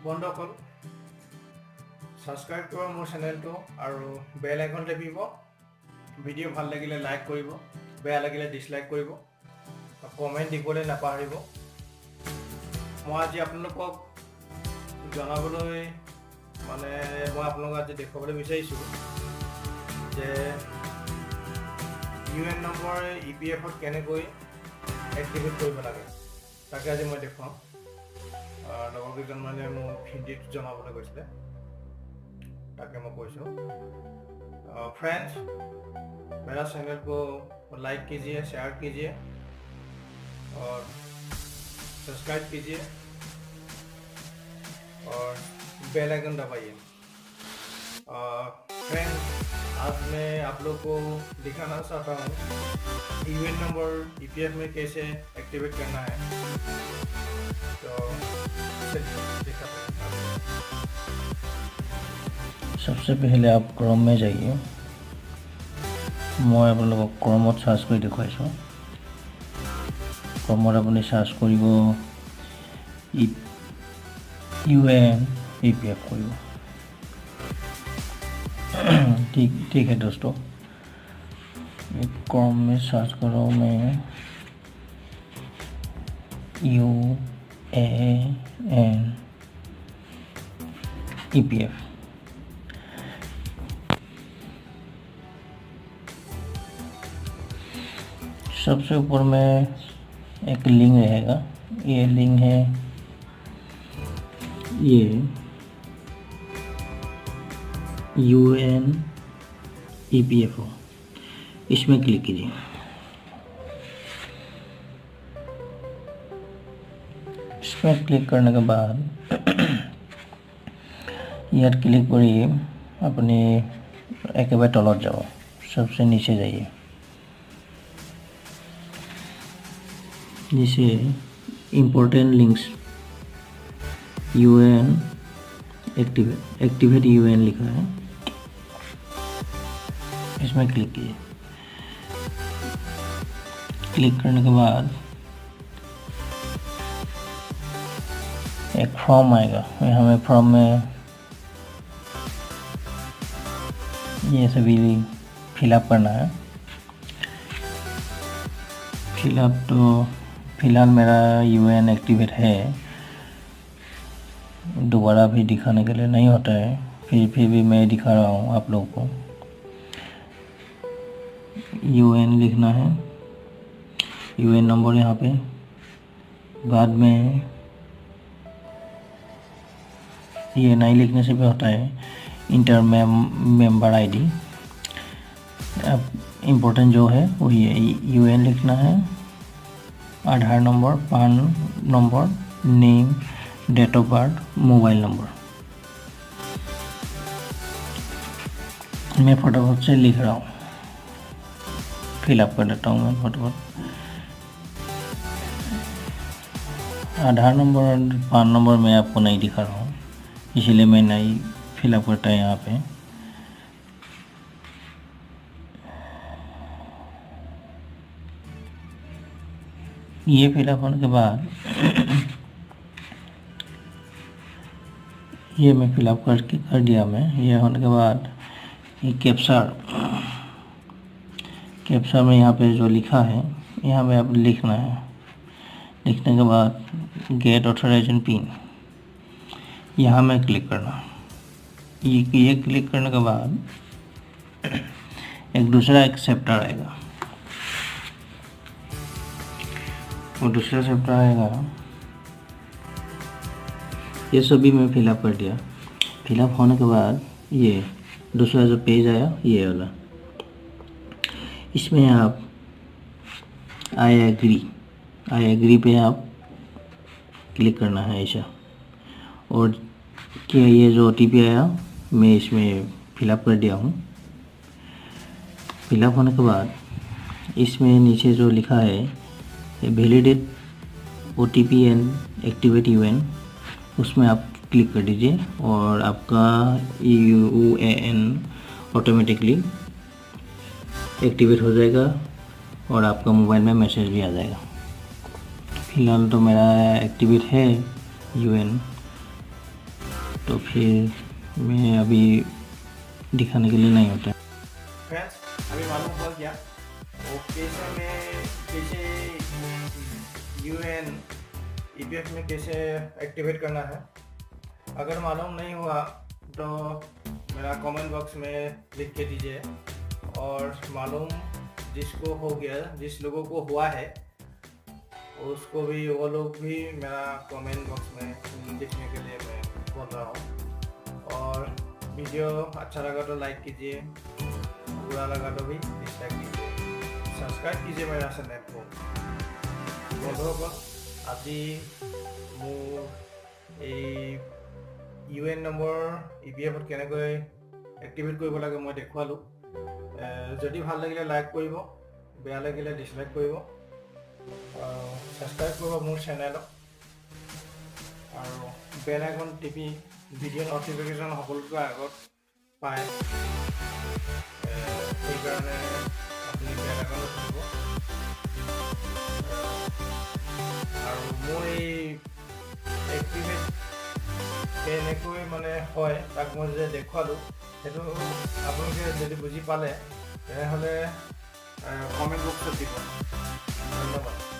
বন্ধুসকল সাবস্ক্রাইব করো মোৰ চেনেলটো আৰু বেল আইকন টিপিব। ভিডিঅ' ভাল লাগিলে লাইক কৰিব, বেয়া লাগিলে ডিসলাইক কৰিব, কমেন্ট দিবলৈ নাপাহৰিব। মই আজি আপোনালোকক জনাবলৈ মই আপোনালোকক আজি দেখুৱাবলৈ বিচাৰিছোঁ যে UN নম্বৰ EPF-ত কেনেকৈ এক্টিভেট কৰিব লাগে, তাকে আজি মই দেখুৱাম। লগৰ কেইজন মোক হিন্দীত জনাবলৈ কৈছিলে, ताकि मैं पूछूं। फ्रेंड्स, मेरा चैनल को लाइक कीजिए, शेयर कीजिए और सब्सक्राइब कीजिए और बेल आइकन दबाइए। फ्रेंड्स, आज मैं आप लोग को दिखाना चाहता हूँ UN नंबर EPF में कैसे एक्टिवेट करना है। तो दिखाते हैं। सबसे पहले आप क्रोम में जाइए। मैं आप लोग क्रोम सार्च कर देखो। क्रोम अपनी सार्च कर UN EPF कर। ठीक है दोस्तों, क्रोम में सर्च करो। मैं UN EPF सबसे ऊपर में एक लिंक रहेगा। ये लिंक है, ये UN EPF, इसमें क्लिक कीजिए। इसमें क्लिक करने के बाद यार क्लिक करिए। अपने एक बार तलत जाओ, सबसे नीचे जाइए। नीचे important links UN activate UN लिखा है, इसमें क्लिक कीजिए। क्लिक करने के बाद एक फॉर्म आएगा। हमें फॉर्म में ये सभी फिलअप करना है। फिलअप तो फिलहाल मेरा UN एक्टिवेट है, दोबारा भी दिखाने के लिए नहीं होता है। फिर भी मैं दिखा रहा हूँ आप लोगों को। UN लिखना है, UN नंबर यहाँ पे। बाद में ये नहीं लिखने से भी होता है, इंटर मेंबर ID। अब इम्पोर्टेंट जो है वो ये UN लिखना है, Aadhaar number, PAN number, name, date of birth, mobile number. मैं फटाफट से लिख रहा हूँ, फिलअप कर देता हूँ मैं फटाफट। आधार नंबर और पान नंबर मैं आपको नहीं दिखा रहा हूँ, इसलिए मैं नहीं फिलअप करता है यहाँ पे। ये फिलअप होने के बाद ये मैं फिलअप कर दिया मैं। ये होने के बाद ये कैप्चा में यहाँ पे जो लिखा है यहाँ पे आप लिखना है। लिखने के बाद गेट ऑथराइजेशन पिन, यहाँ में क्लिक करना। ये क्लिक करने के बाद एक दूसरा चैप्टर आएगा। वो दूसरा चैप्टर आएगा। ये सभी मैं फिलअप कर दिया। फिलअप होने के बाद ये दूसरा जो पेज आया ये वाला, इसमें आप आई एग्री पे आप क्लिक करना है ऐसा। और क्या ये जो OTP आया मैं इसमें फिलअप कर दिया हूँ। फिलअप होने के बाद इसमें नीचे जो लिखा है validate OTP and activate UN, उसमें आप क्लिक कर दीजिए और आपका UN ऑटोमेटिकली एक्टिवेट हो जाएगा और आपका मोबाइल में मैसेज भी आ जाएगा। फिलहाल तो मेरा एक्टिवेट है UN, तो फिर मैं अभी दिखाने के लिए नहीं होता। फ्रेंड्स, अभी मालूम हुआ क्या वो कैसे यूएन ईपीएफ में कैसे एक्टिवेट करना है। अगर मालूम नहीं हुआ तो मेरा कमेंट बॉक्स में लिख के दीजिए, और मालूम जिसको हो गया, जिस लोगों को हुआ है उसको भी, वो लोग भी मेरा कमेंट बॉक्स में लिखने के लिए मैं बोल रहा हूँ। और वीडियो अच्छा लगा तो लाइक कीजिए, बुरा लगा तो भी डिसलाइक कीजिए, सब्सक्राइब कीजिए मेरा चैनल को। बंधुসকল, আজি মোৰ এই ইউএন নম্বৰ ইপিএফত কেনেকৈ এক্টিভেট কৰিব লাগে মই দেখুৱালোঁ। যদি ভাল লাগিলে লাইক কৰিব, বেয়া লাগিলে ডিসলাইক কৰিব, সাবস্ক্রাইব কৰিব মোৰ চেনেলক, আৰু বেল আইকন টিপি ভিডিঅ' নটিফিকেশ্যন সকলোতকৈ আগত পায়, সেইকাৰণে আপুনি বেল আইকন টিপিব। আৰু মোৰ এই এক্টিভেট কেনেকৈ মানে হয় তাক মই যে দেখুৱালোঁ, সেইটো আপোনালোকে যদি বুজি পালে তেনেহ'লে কমেণ্ট বক্সত দিব। ধন্যবাদ।